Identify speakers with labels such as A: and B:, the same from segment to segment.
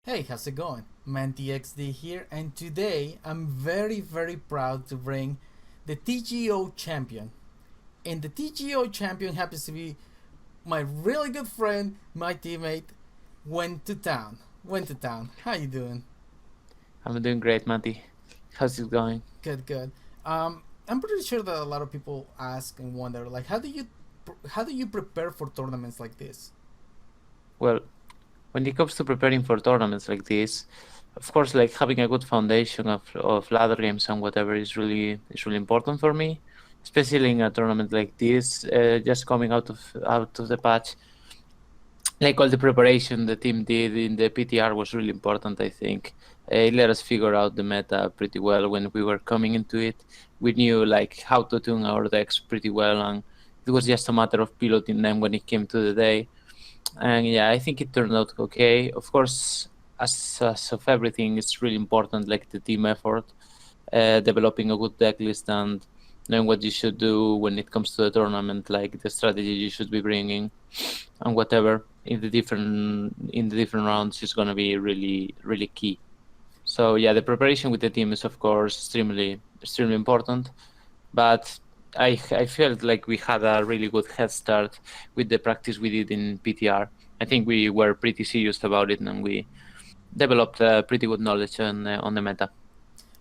A: Hey, how's it going? ManTXD here, and today I'm very proud to bring the TGO champion. And the TGO champion happens to be my really good friend, my teammate, Went to Town. Went to Town. How you doing?
B: I'm doing great, Matty. How's it going?
A: Good. I'm pretty sure that a lot of people ask and wonder, like, how do you prepare for tournaments like this?
B: Well, when it comes to preparing for tournaments like this, of course, like having a good foundation of ladder games and whatever is really important for me, especially in a tournament like this. Just coming out of the patch, like all the preparation the team did in the PTR was really important. I think it let us figure out the meta pretty well when we were coming into it. We knew like how to tune our decks pretty well, and it was just a matter of piloting them when it came to the day. And yeah, I think it turned out okay. Of course, as of everything, it's really important, like the team effort, developing a good deck list and knowing what you should do when it comes to the tournament, like the strategy you should be bringing and whatever in the different rounds is going to be really key. So yeah, the preparation with the team is of course extremely important, but I felt like we had a really good head start with the practice we did in PTR. I think we were pretty serious about it, and we developed pretty good knowledge on the meta.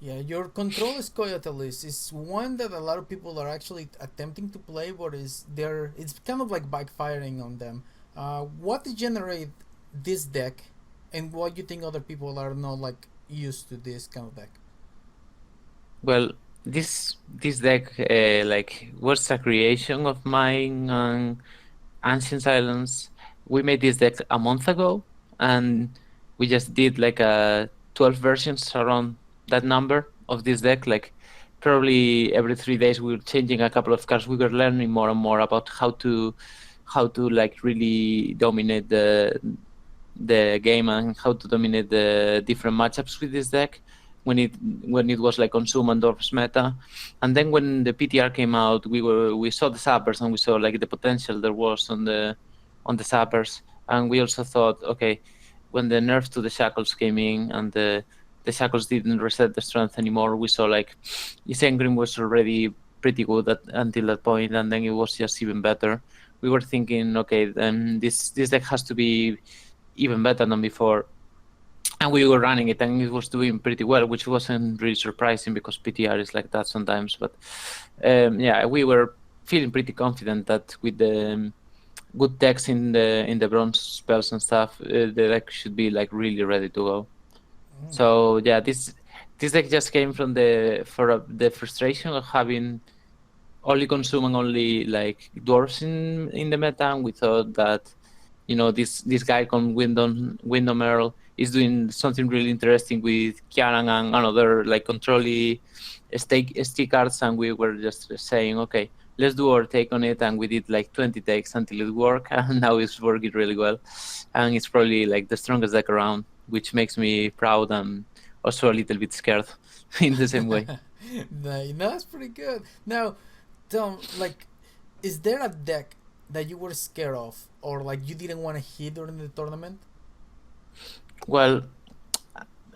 A: Yeah, your control Coyote list is one that a lot of people are actually attempting to play, but it's kind of like backfiring on them. What to generate this deck, and what you think other people are not like used to this kind of deck?
B: Well, this deck like was a creation of mine and Ancient Silence. We made this deck a month ago, and we just did like 12 versions around that number of this deck. Like probably every 3 days we were changing a couple of cards. We were learning more and more about how to like really dominate the game and how to dominate the different matchups with this deck when it was like on Zoom and Dorf's meta. And then when the PTR came out, we saw the sappers and we saw like the potential there was on the sappers. And we also thought, okay, when the nerf to the shackles came in and the shackles didn't reset the strength anymore, we saw like Isengrim was already pretty good until that point, and then it was just even better. We were thinking, okay, then this deck has to be even better than before, and we were running it and it was doing pretty well, which wasn't really surprising because PTR is like that sometimes. But yeah, we were feeling pretty confident that with the good decks in the bronze spells and stuff, the deck should be like really ready to go.
A: Mm.
B: So yeah, this deck just came from the frustration of having only consuming only like dwarves in the meta, and we thought that this guy called Wyndham Earl is doing something really interesting with Kiaran and another like controlly stick cards, and we were just saying, okay, let's do our take on it, and we did like 20 takes until it worked, and now it's working really well, and it's probably like the strongest deck around, which makes me proud and also a little bit scared in the same way.
A: That's pretty good. Now, like, is there a deck that you were scared of, or like you didn't want to hit during the tournament?
B: Well,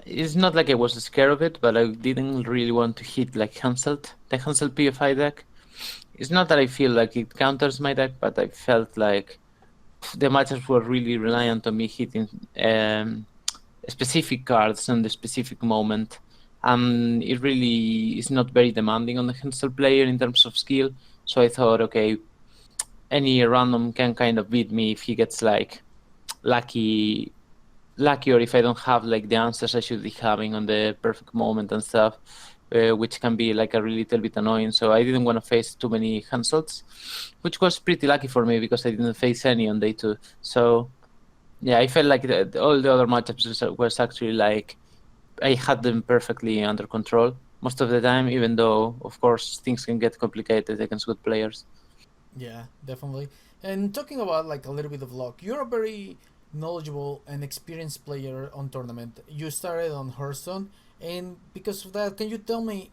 B: it's not like I was scared of it, but I didn't really want to hit like the Hansel PFI deck. It's not that I feel like it counters my deck, but I felt like the matches were really reliant on me hitting specific cards on the specific moment. And it really is not very demanding on the Hansel player in terms of skill. So I thought, okay, any random can kind of beat me if he gets like lucky lucky, or if I don't have like the answers I should be having on the perfect moment and stuff, which can be like a really little bit annoying. So I didn't want to face too many handshots, which was pretty lucky for me because I didn't face any on day two. So yeah, I felt like all the other matchups was actually like I had them perfectly under control most of the time, even though of course things can get complicated against good players.
A: Yeah, definitely. And talking about like a little bit of luck, you're a very knowledgeable and experienced player on tournament. You started on Hearthstone, and because of that, can you tell me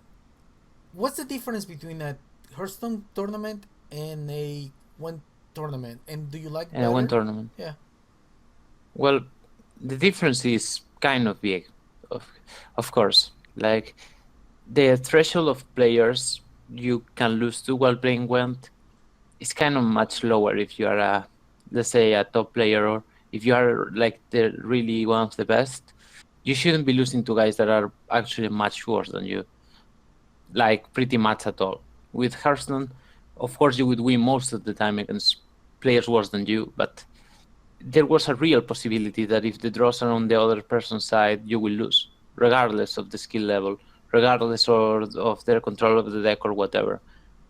A: what's the difference between a Hearthstone tournament and a one tournament? And do you like
B: One
A: better?
B: tournament.
A: Yeah.
B: Well, the difference is kind of big, of of course. Like the threshold of players you can lose to while playing Gwent is kind of much lower if you are a, let's say, a top player, or if you are like the really one of the best. You shouldn't be losing to guys that are actually much worse than you, like pretty much at all. With Hearthstone, of course, you would win most of the time against players worse than you, but there was a real possibility that if the draws are on the other person's side, you will lose, regardless of the skill level, regardless of their control of the deck or whatever.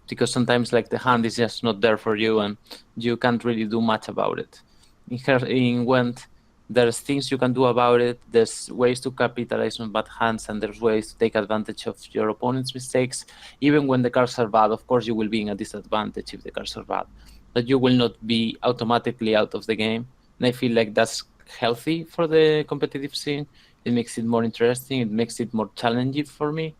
B: Because sometimes like the hand is just not there for you and you can't really do much about it. In Gwent, there's things you can do about it. There's ways to capitalize on bad hands, and there's ways to take advantage of your opponent's mistakes. Even when the cards are bad, of course you will be in a disadvantage if the cards are bad, but you will not be automatically out of the game. And I feel like that's healthy for the competitive scene. It makes it more interesting. It makes it more challenging for me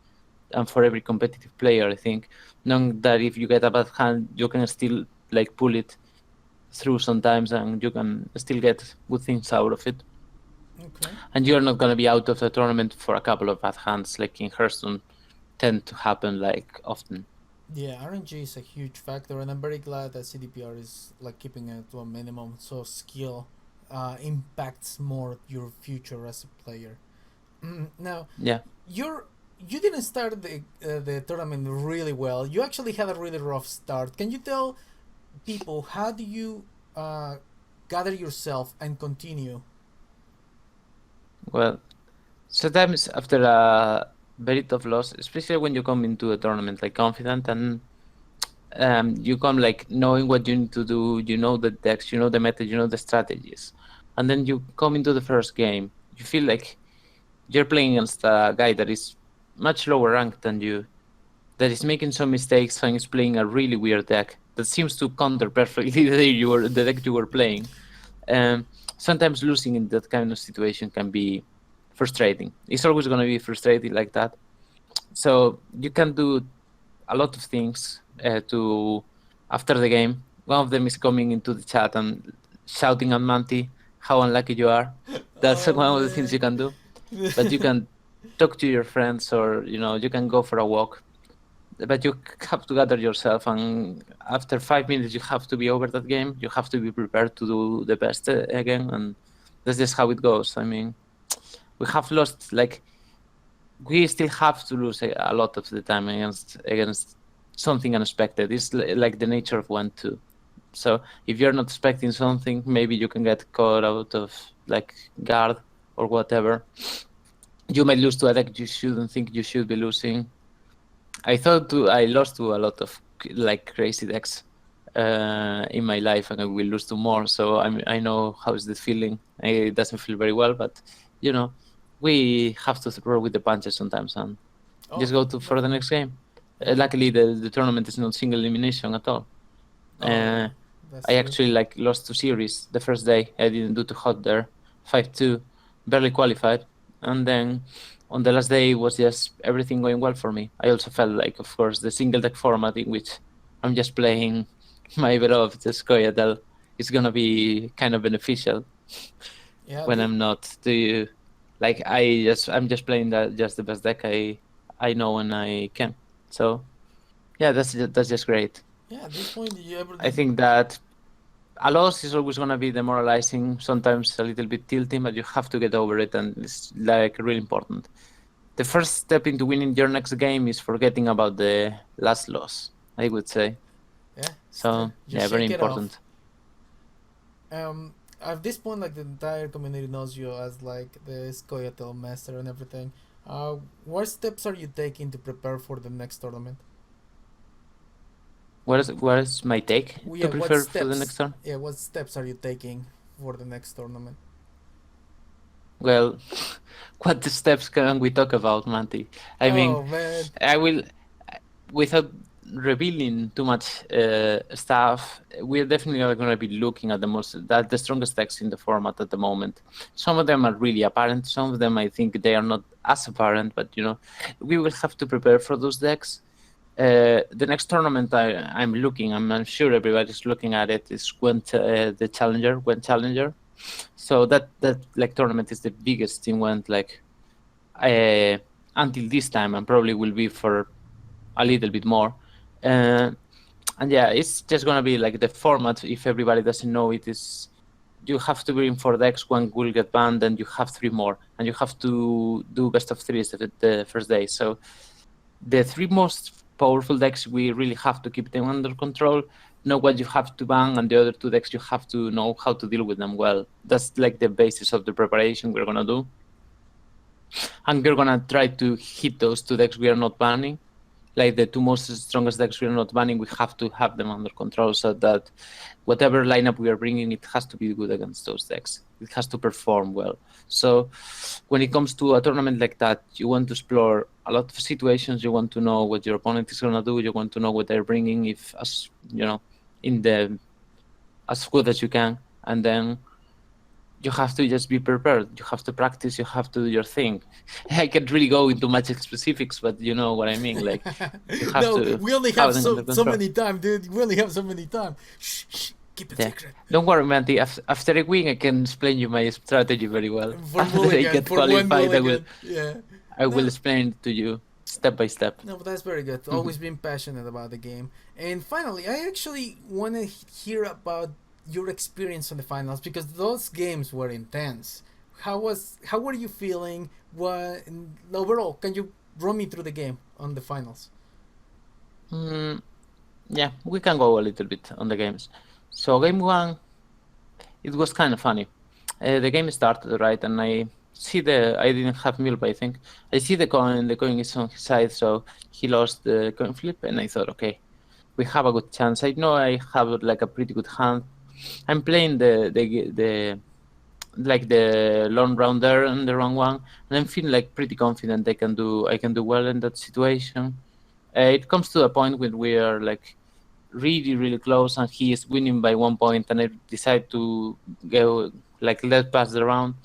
B: and for every competitive player. I think knowing that if you get a bad hand, you can still like pull it through sometimes, and you can still get good things out of it.
A: Okay.
B: And you're not gonna be out of the tournament for a couple of bad hands, like in Hearthstone, tend to happen like often.
A: Yeah, RNG is a huge factor, and I'm very glad that CDPR is like keeping it to a minimum, so skill impacts more your future as a player. Now,
B: Yeah.
A: you're you didn't start the tournament really well. You actually had a really rough start. Can you tell people how do you gather yourself and continue?
B: Well, sometimes after a very tough loss, especially when you come into a tournament like confident, and you come like knowing what you need to do, you know the decks, you know the meta, you know the strategies, and then you come into the first game, you feel like you're playing against a guy that is much lower ranked than you, that is making some mistakes and is playing a really weird deck that seems to counter perfectly the deck you were playing. Um, Sometimes losing in that kind of situation can be frustrating. It's always going to be frustrating like that. So you can do a lot of things to after the game. One of them is coming into the chat and shouting at Manti how unlucky you are. That's
A: Oh
B: one of the things you
A: man.
B: can do. But you can talk to your friends, or you can go for a walk. But you have to gather yourself, and after 5 minutes, you have to be over that game. You have to be prepared to do the best again, and that's just how it goes. I mean, we have lost like we still have to lose a lot of the time against something unexpected. It's like the nature of one too. So if you're not expecting something, maybe you can get caught out of like guard or whatever. You might lose to a deck you shouldn't think you should be losing. I lost to a lot of like crazy decks in my life, and I will lose to more. So I know how is the feeling. It doesn't feel very well, but you know we have to roll with the punches sometimes and
A: Oh,
B: just go to for the
A: definitely.
B: next game.
A: Yeah.
B: Luckily, the tournament is not single elimination at all.
A: Oh yeah,
B: Uh,
A: that's
B: I
A: true.
B: actually like lost to series the first day. I didn't do too hot there, 5-2, barely qualified, and then on the last day was just everything going well for me. I also felt like, of course, the single deck format in which I'm just playing my beloved Scoia'tael is gonna be kind of beneficial
A: Yeah.
B: when I'm not do like I'm just playing that just the best deck I know when I can. So yeah, that's just great.
A: Yeah. At this point, did you ever
B: I
A: did?
B: think that a loss is always gonna be demoralizing, sometimes a little bit tilting, but you have to get over it, and it's like really important. The first step into winning your next game is forgetting about the last loss, I would say.
A: Yeah, it's true.
B: So
A: Just
B: yeah, very
A: shake it off.
B: important.
A: At this point, like the entire community knows you as like the Scoia'tael master and everything. What steps are you taking to prepare for the next tournament?
B: What is my take
A: Well,
B: to
A: yeah, what
B: prefer for the next
A: steps?
B: turn?
A: Yeah, what steps are you taking for the next tournament?
B: Well, what steps can we talk about, Manti? I mean,
A: Oh man.
B: I will, without revealing too much stuff, we're definitely going to be looking at the strongest decks in the format at the moment. Some of them are really apparent. Some of them, I think, they are not as apparent. But we will have to prepare for those decks. The next tournament I'm sure everybody's looking at it is Gwent, the Challenger, Gwent Challenger. So that like tournament is the biggest in Gwent, like uh, until this time, and probably will be for a little bit more. Uh, and yeah, it's just gonna be like the format. If everybody doesn't know it, is you have to bring 4 decks. One will get banned, and you have 3 more, and you have to do best of threes the first day. So the 3 most powerful decks, we really have to keep them under control. Know what you have to ban, and the other 2 decks you have to know how to deal with them well. That's like the basis of the preparation we're gonna do, and we're gonna try to hit those 2 decks we are not banning, like the 2 most strongest decks we are not banning. We have to have them under control so that whatever lineup we are bringing, it has to be good against those decks. It has to perform well. So when it comes to a tournament like that, you want to explore a lot of situations. You want to know what your opponent is gonna do. You want to know what they're bringing, if as you know, in the as good as you can, and then you have to just be prepared. You have to practice. You have to do your thing. I can't really go into much specifics, but you know what I mean. Like you have
A: No,
B: to
A: we only
B: have
A: have
B: them under
A: so
B: control.
A: many time, dude. We only have so many time. Shh, shh, keep it
B: Yeah.
A: secret.
B: Don't worry, Mandy. After a week, I can explain you my strategy very well.
A: For
B: After I
A: Mulligan,
B: get
A: for one
B: qualified,
A: Mulligan. Yeah.
B: I will
A: No,
B: explain it to you step by step.
A: no, but that's very good.
B: Mhm.
A: Always been passionate about the game. And finally, I actually want to hear about your experience on the finals because those games were intense. How were you feeling? What overall? Can you run me through the game on the finals?
B: Mm, yeah, we can go a little bit on the games. So game one, it was kind of funny. The game started right, and I didn't have Milb, I think. I see the coin is on his side, so he lost the coin flip, and I thought, okay, we have a good chance. I know I have like a pretty good hand. I'm playing the like the long round there and the wrong one, and I'm feeling like pretty confident I can do well in that situation. It comes to a point when we are like really close, and he is winning by 1 point, and I decide to go like let pass the round,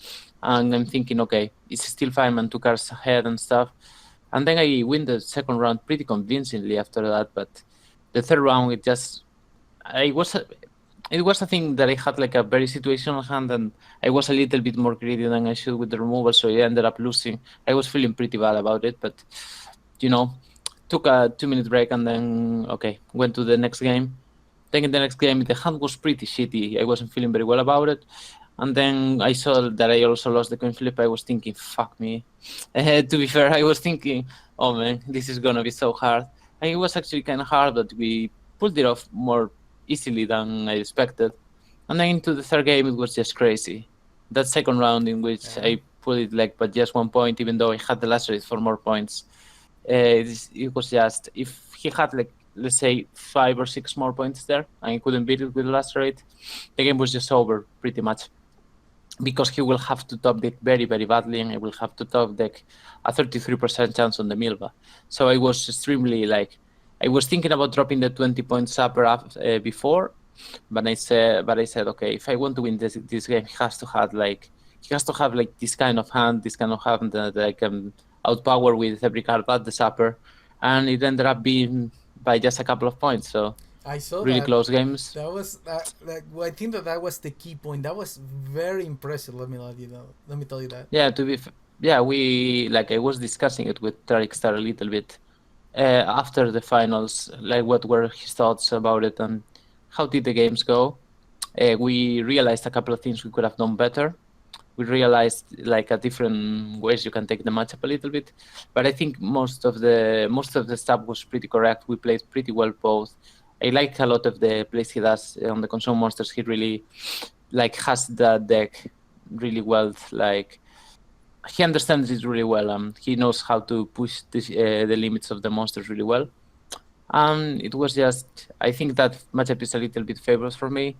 B: and I'm thinking, okay, it's still fine, man, 2 cards ahead and stuff, and then I win the second round pretty convincingly after that, but the third round I was it was a thing that I had like a very situational hand, and I was a little bit more greedy than I should with the removal, so I ended up losing. I was feeling pretty bad about it, but you know, took a 2 minute break and then okay, went to the next game. Then in the next game, the hand was pretty shitty. I wasn't feeling very well about it. And then I saw that I also lost the coin flip. I was thinking, fuck me. To be fair, I was thinking, oh man, this is gonna be so hard. And it was actually kind of hard, but we pulled it off more easily than I expected. And then into the third game, it was just crazy. That second round in which
A: Yeah.
B: I put it like, but just 1 point, even though I had the last race for more points. It was just if he had like let's say 5 or 6 more points there and he couldn't beat it with the last rate, the game was just over pretty much because he will have to top deck very badly, and I will have to top deck a 33% chance on the Milva. So I was extremely like I was thinking about dropping the 20 points upper before, but I said okay, if I want to win this game, he has to have like this kind of hand that I can outpower with every card but the supper, and it ended up being by just a couple of points. So
A: I saw
B: really
A: that.
B: close games.
A: That was like well, I think that was the key point. That was very impressive. Let me let you know. Let me tell you that.
B: Yeah, yeah, we like I was discussing it with Tariq Star a little bit after the finals, like what were his thoughts about it and how did the games go. We realized a couple of things we could have done better. We realized like a different ways you can take the matchup a little bit, but I think most of the stuff was pretty correct. We played pretty well both. I like a lot of the plays he does on the console monsters. He really like has that deck really well. Like he understands it really well. He knows how to push the limits of the monsters really well. It was just, I think that matchup is a little bit favored for me.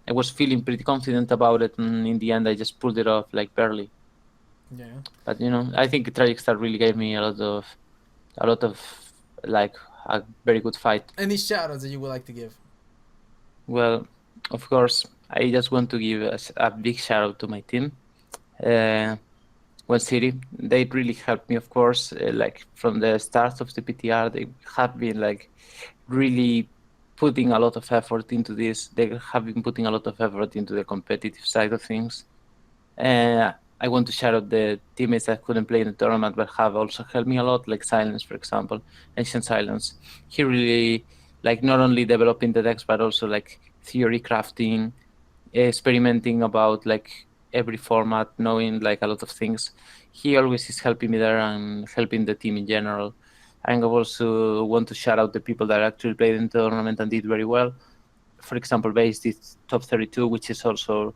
B: I was feeling pretty confident about it, and in the end, I just pulled it off like barely.
A: Yeah.
B: But you know, I think Tragic Star really gave me a lot of like a very good fight.
A: Any shoutouts that you would like to give?
B: Well, of course, I just want to give a big shout out to my team. Uh, One City, they really helped me, of course. Like from the start of the PTR, they have been like really. putting a lot of effort into this. They have been putting a lot of effort into the competitive side of things. I want to shout out the teammates that couldn't play in the tournament but have also helped me a lot, like Silence, for example, Ancient Silence. He really, like, not only developing the decks but also like theory crafting, experimenting about like every format, knowing like a lot of things. He always is helping me there and helping the team in general. I also want to shout out the people that actually played in the tournament and did very well. For example, Base did top 32, which is also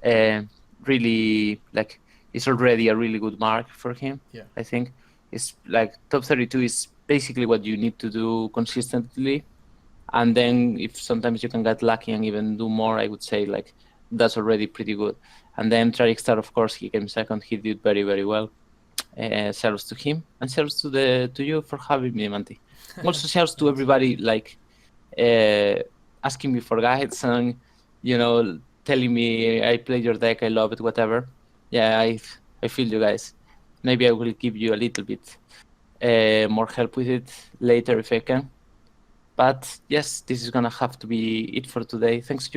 B: uh, really like it's already a really good mark for him.
A: Yeah.
B: I think it's like top 32 is basically what you need to do consistently, and then if sometimes you can get lucky and even do more, I would say like that's already pretty good. And then Tragic Star, of course, he came second. He did very, very well. Shouts to him and shouts to you for having me, Manti. Also shouts to everybody like asking me for guides and telling me I played your deck, I love it, whatever. Yeah, I feel you guys. Maybe I will give you a little bit more help with it later if I can. But yes, this is gonna have to be it for today. Thanks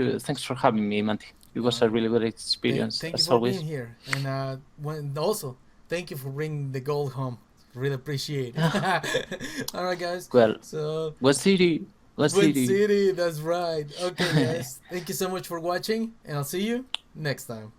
B: for having me, Manti. It was a really good experience
A: Thank you
B: as
A: for being
B: always.
A: here, and also thank you for bringing the gold home. Really appreciate it. All right, guys.
B: Well,
A: So
B: what city? What
A: Gwent
B: city?
A: City, that's right. Okay, guys. Thank you so much for watching, and I'll see you next time.